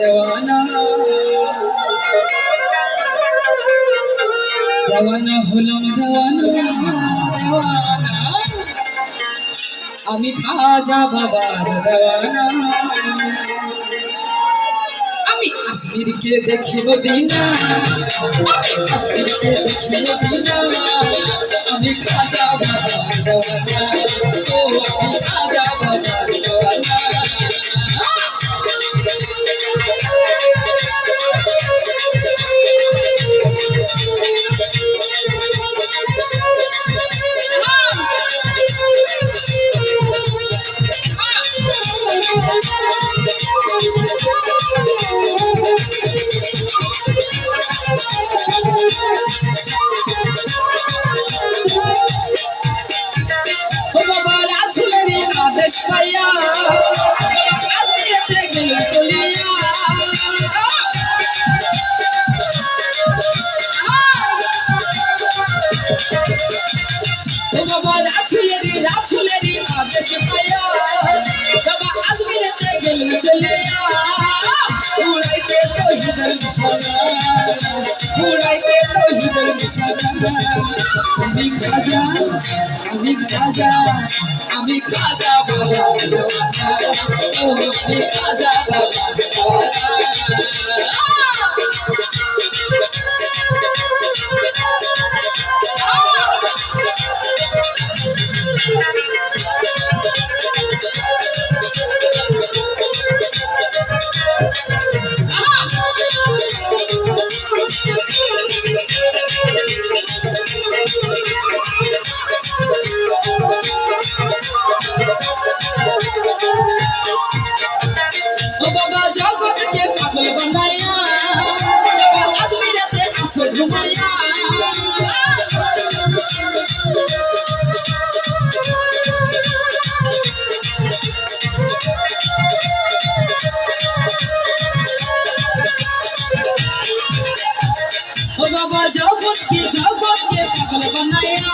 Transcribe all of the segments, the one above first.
দেওয়ানা দেওয়ানা হলাম দেওয়ানা দেওয়ানা আমি খাজা বাবার দেওয়ানা আমি কাশ্মীরকে দেখি মদিনা আমি কাশ্মীরকে দেখি মদিনা আমি খাজা বাবার দেওয়ানা ও আমি খাজা বাবার দেওয়ানা পাইয়া কাশ্মীরেতে গেল চলিয়া ও বাবা রাছুলেরি আদেশ পাইয়া বাবা কাশ্মীরেতে গেল চলিয়া উড়াইতে তৌহিদের নিশানা উড়াইতে তৌহিদের নিশানা আমি খাজা আমি খাজা আমি খাজা বাবা ও আমি খাজা বাবা ঘুমাইয়া ও বাবা জগৎকে পাগল বানাইয়া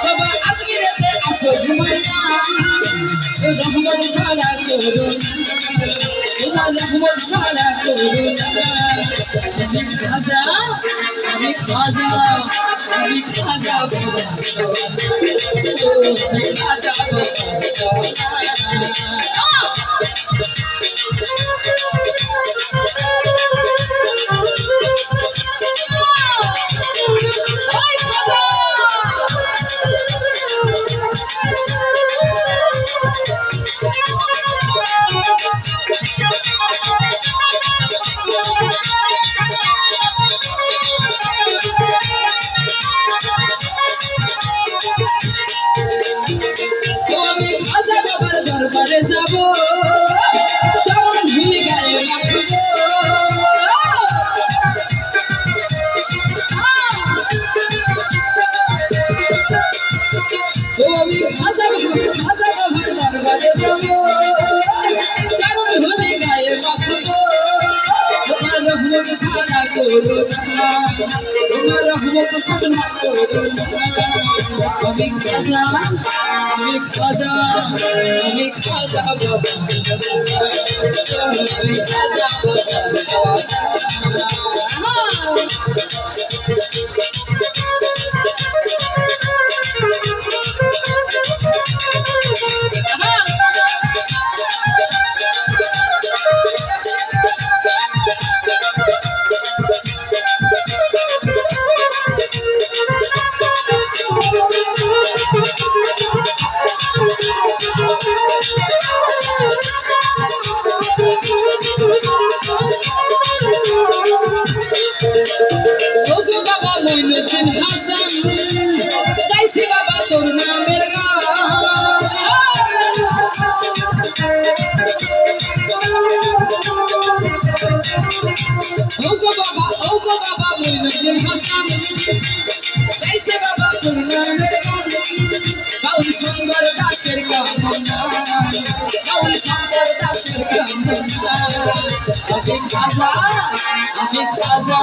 বাবা আজমিরেতে আসো ঘুমাইয়া রহমত ছাড়া করো না রহমত ছাড়া করো না আমি খাজা আমি খাজা আমি খাজা বাবা আমি খাজা দরবারে যাব চরণ ধুলি গায়ে রাখবো আমি খাজা বাবার দরবারে যাব চরণ ধুলি গায়ে রাখবো তোমার রহমত ছাড়া করো না তোমার রহমত ছাড়া করো না আমি খাজা আমি খাজা আমি খাজা বাবা আমি খাজা বাবা শঙ্কর দাসের কামনা বাউল শঙ্কর দাসের কামনা আমি খাজা আমি খাজা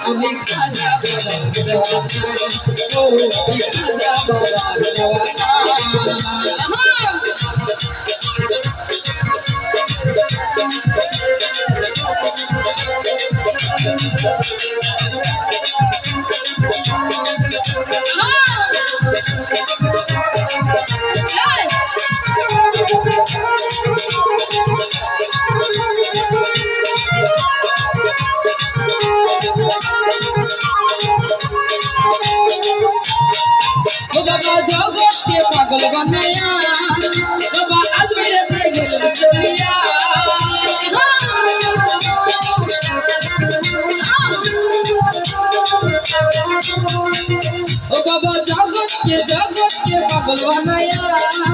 আমি খাজা ও আমি খাজা বাবা ও বাবা জগৎকে পাগল বানায়া